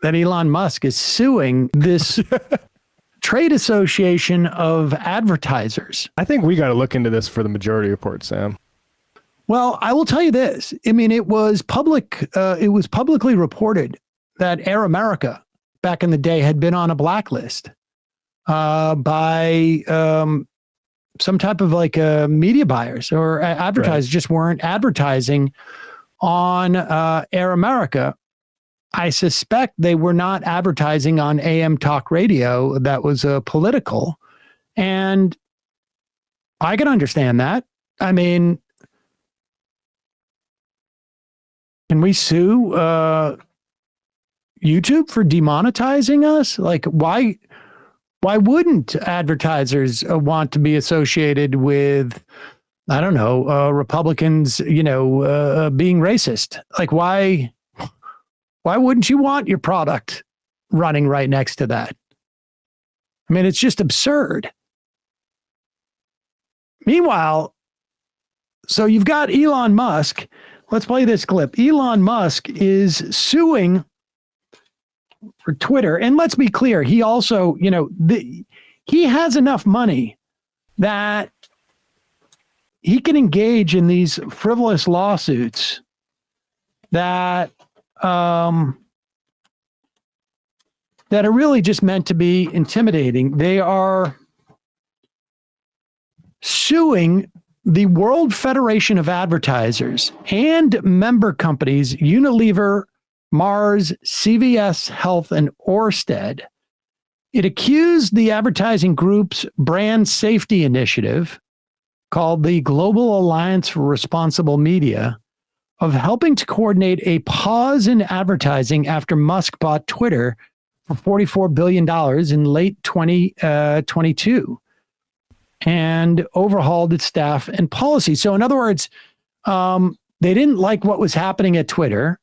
that Elon Musk is suing this trade association of advertisers. I think we got to look into this for the majority report, Sam. Well, I will tell you this. I mean, it was publicly reported that Air America back in the day had been on a blacklist by some type of like media buyers or advertisers just weren't advertising on Air America. I suspect they were not advertising on AM talk radio that was political. And I can understand that. I mean, can we sue YouTube for demonetizing us? Like, why wouldn't advertisers want to be associated with, I don't know, Republicans, being racist? Like, why wouldn't you want your product running right next to that? I mean, it's just absurd. Meanwhile, so you've got Elon Musk. Let's play this clip. Elon Musk is suing for Twitter. And let's be clear, he also, he has enough money that he can engage in these frivolous lawsuits that are really just meant to be intimidating. They are suing the World Federation of Advertisers and member companies Unilever, Mars, CVS Health, and Orsted. It accused the advertising group's brand safety initiative, called the Global Alliance for Responsible Media, of helping to coordinate a pause in advertising after Musk bought Twitter for $44 billion in late 2022 and overhauled its staff and policy. So in other words, they didn't like what was happening at Twitter.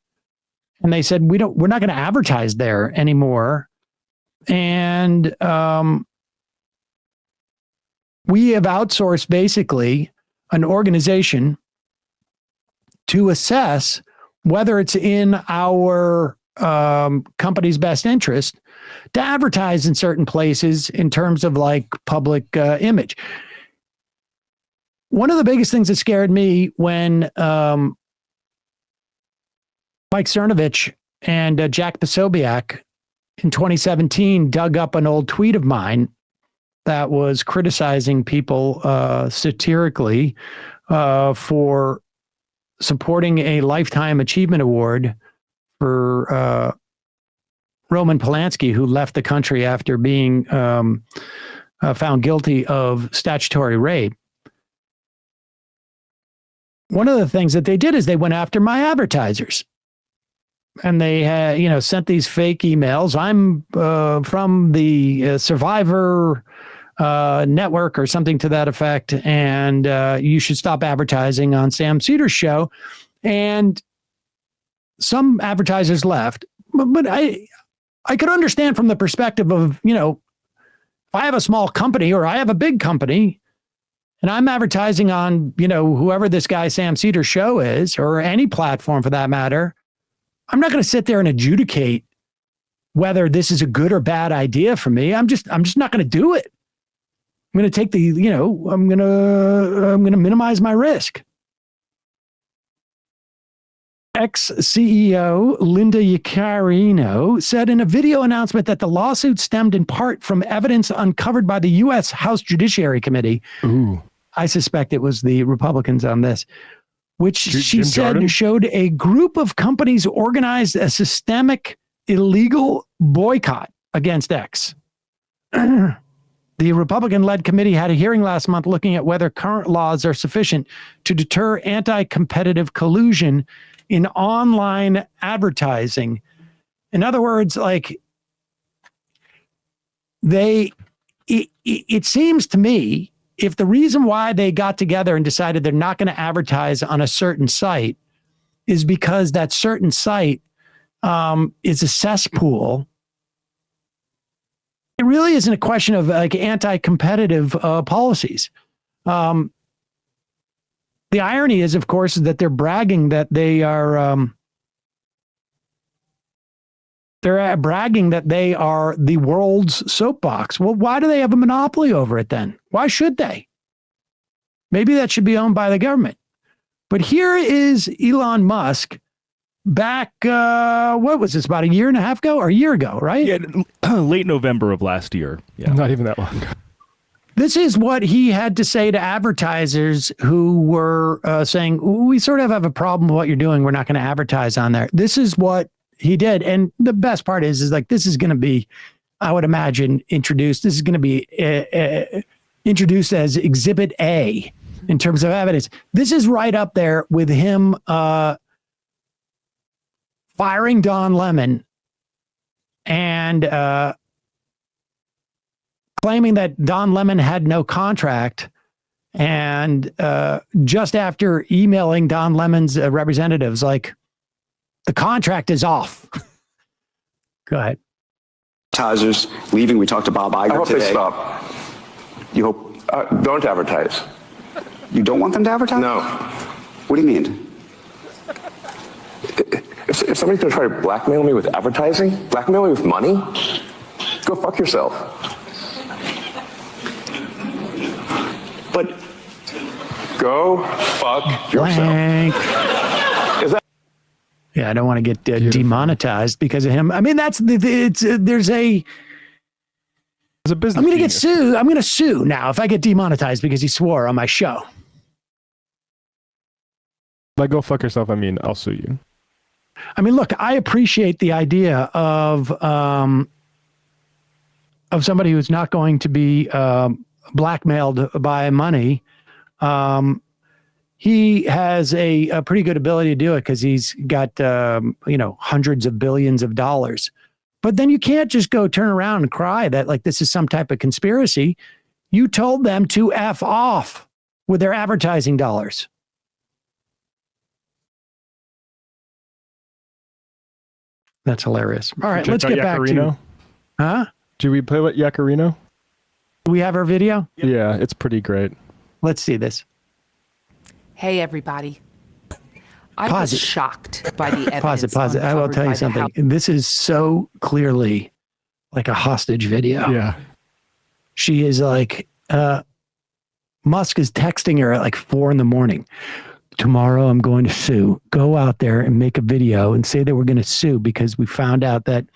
And they said, we're not going to advertise there anymore. And we have outsourced basically an organization to assess whether it's in our company's best interest to advertise in certain places in terms of like public image. One of the biggest things that scared me when Mike Cernovich and Jack Posobiec in 2017 dug up an old tweet of mine that was criticizing people satirically for supporting a Lifetime Achievement Award for Roman Polanski, who left the country after being found guilty of statutory rape. One of the things that they did is they went after my advertisers. And they had, sent these fake emails. I'm from the Survivor network or something to that effect. And you should stop advertising on Sam Seder's show. And some advertisers left. But I could understand from the perspective of, if I have a small company or I have a big company and I'm advertising on, whoever this guy Sam Seder's show is, or any platform for that matter, I'm not going to sit there and adjudicate whether this is a good or bad idea for me. I'm just not going to do it. I'm going to take I'm going to minimize my risk. Ex-CEO Linda Yaccarino said in a video announcement that the lawsuit stemmed in part from evidence uncovered by the U.S. House Judiciary Committee. Ooh. I suspect it was the Republicans on this, which she Jim said Jordan? showed a group of companies organized a systemic illegal boycott against X. The Republican-led committee had a hearing last month looking at whether current laws are sufficient to deter anti-competitive collusion in online advertising. In other words, like it seems to me, if the reason why they got together and decided they're not going to advertise on a certain site is because that certain site is a cesspool, it really isn't a question of like anti-competitive policies. The irony is, of course, that they're bragging that they are They're bragging that they are the world's soapbox. Well, why do they have a monopoly over it then? Why should they? Maybe that should be owned by the government. But here is Elon Musk back, what was this, about a year and a half ago or a year ago, right? Yeah, late November of last year. Yeah. Not even that long ago. This is what he had to say to advertisers who were saying, we sort of have a problem with what you're doing. We're not going to advertise on there. This is what he did. And the best part is like, this is going to be, I would imagine, introduced. This is going to be introduced as Exhibit A in terms of evidence. This is right up there with him firing Don Lemon and claiming that Don Lemon had no contract, and just after emailing Don Lemon's representatives, like, the contract is off. Go ahead. Advertisers leaving. We talked to Bob Iger I hope today. they stop. You hope? Don't advertise. You don't want them to advertise? No. What do you mean? If somebody's going to try to blackmail me with advertising, blackmail me with money, go fuck yourself. But Go fuck yourself. Blank. Is that? Yeah, I don't want to get demonetized because of him. I mean, there's a business. I'm going to get sued. I'm going to sue now if I get demonetized because he swore on my show. Like, go fuck yourself. I mean, I'll sue you. I mean, look, I appreciate the idea of somebody who's not going to be blackmailed by money. He has a pretty good ability to do it because he's got hundreds of billions of dollars. But then you can't just go turn around and cry that like this is some type of conspiracy. You told them to F off with their advertising dollars. That's hilarious. All right, let's get back to... Huh? Do we play what Yakarino? Do we have our video? Yeah, it's pretty great. Let's see this. Hey, everybody. I Pause was it. shocked by the evidence. Pause it. I will uncovered tell by you the something. House. This is so clearly like a hostage video. Yeah. She is like, Musk is texting her at like 4 a.m. Tomorrow I'm going to sue. Go out there and make a video and say that we're going to sue because we found out that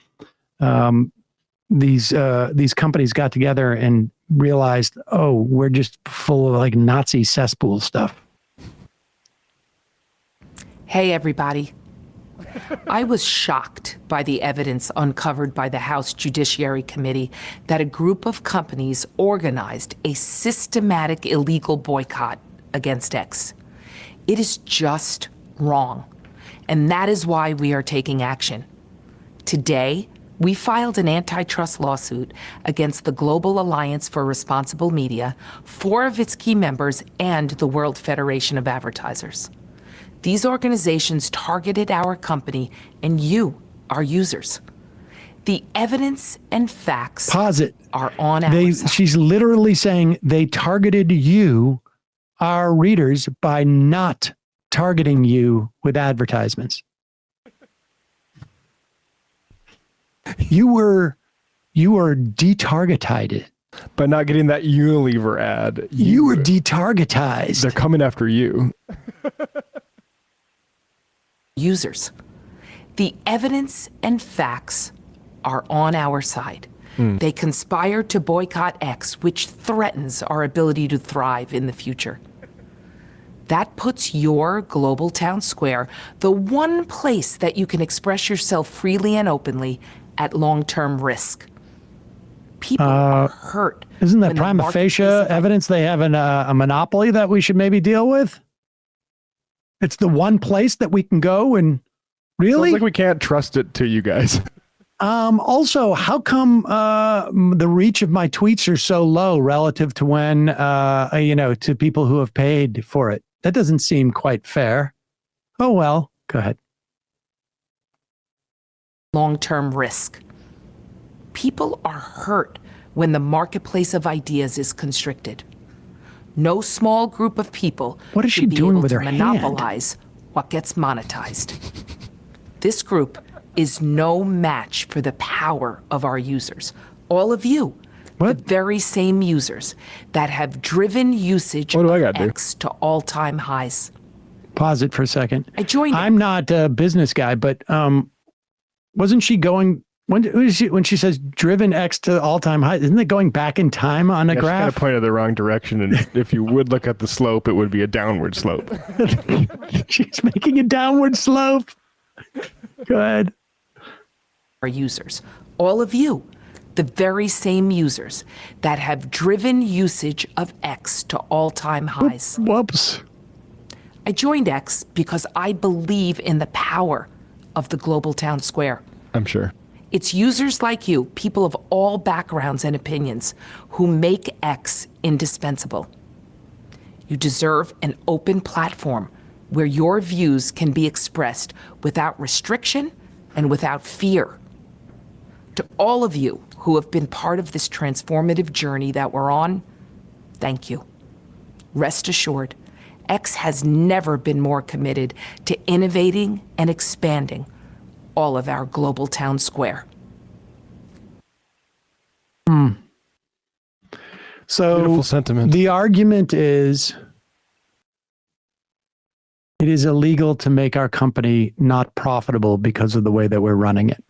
these companies got together and realized, oh, we're just full of like Nazi cesspool stuff. Hey, everybody. I was shocked by the evidence uncovered by the House Judiciary Committee that a group of companies organized a systematic illegal boycott against X. It is just wrong. And that is why we are taking action. Today, we filed an antitrust lawsuit against the Global Alliance for Responsible Media, 4 of its key members, and the World Federation of Advertisers. These organizations targeted our company and you, our users. The evidence and facts Pause it. are on our side. She's literally saying they targeted you, our readers, by not targeting you with advertisements. You were detargeted. By not getting that Unilever ad. You were detargetized. They're coming after you. Users. The evidence and facts are on our side. They conspired to boycott X, which threatens our ability to thrive in the future. That puts your global town square, the one place that you can express yourself freely and openly, at long-term risk. People are hurt. Isn't that when the prima facie marketplace of evidence they have a monopoly that we should maybe deal with? It's the one place that we can go and really? Sounds like we can't trust it to you guys. Also, how come the reach of my tweets are so low relative to when, to people who have paid for it? That doesn't seem quite fair. Oh, well, go ahead. long-term risk. People are hurt when the marketplace of ideas is constricted. No small group of people What is she should be doing able with to her hand? monopolize what gets monetized. This group is no match for the power of our users. All of you, the very same users that have driven usage What do I of gotta do? X to all-time highs. Pause it for a second. I joined it. I'm not a business guy, but wasn't she going when she says driven X to all-time high? Isn't it going back in time on a She kind graph? of pointed the wrong direction, and if you would look at the slope, it would be a downward slope. She's making a downward slope. Go ahead. Our users, all of you, the very same users that have driven usage of X to all-time highs. Whoops. I joined X because I believe in the power of the global town square. I'm sure. It's users like you, people of all backgrounds and opinions, who make X indispensable. You deserve an open platform where your views can be expressed without restriction and without fear. To all of you who have been part of this transformative journey that we're on, thank you. Rest assured, X has never been more committed to innovating and expanding all of our global town square. So Beautiful sentiment. the argument is it is illegal to make our company not profitable because of the way that we're running it.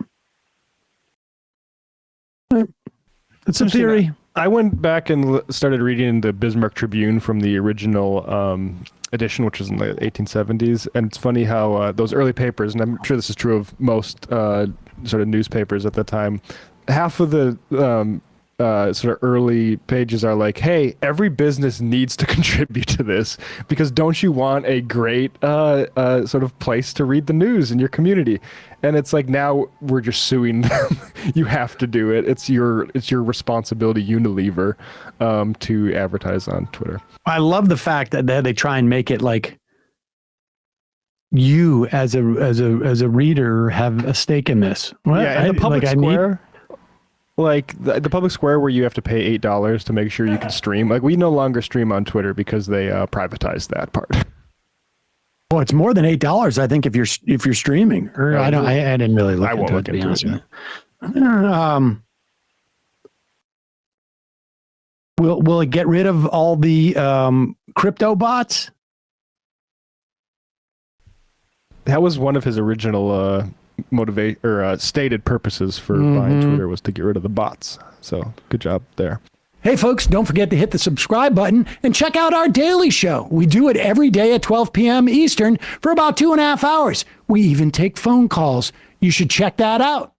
It's a theory. I went back and started reading the Bismarck Tribune from the original edition, which was in the 1870s. And it's funny how those early papers, and I'm sure this is true of most sort of newspapers at the time, half of the sort of early pages are like, hey, every business needs to contribute to this because don't you want a great sort of place to read the news in your community? And it's like, now we're just suing them. You have to do it. It's your responsibility, Unilever, to advertise on Twitter. I love the fact that they try and make it like you as a reader have a stake in this. Well, Yeah, and the public square, like the public square where you have to pay $8 to make sure you can stream. Like we no longer stream on Twitter because they privatized that part. Well, it's more than $8, I think, if you're streaming. Or I didn't really look into it, to be honest with you. Will it get rid of all the crypto bots? That was one of his original stated purposes for buying Twitter, was to get rid of the bots. So good job there. Hey, folks, don't forget to hit the subscribe button and check out our daily show. We do it every day at 12 p.m. Eastern for about 2.5 hours. We even take phone calls. You should check that out.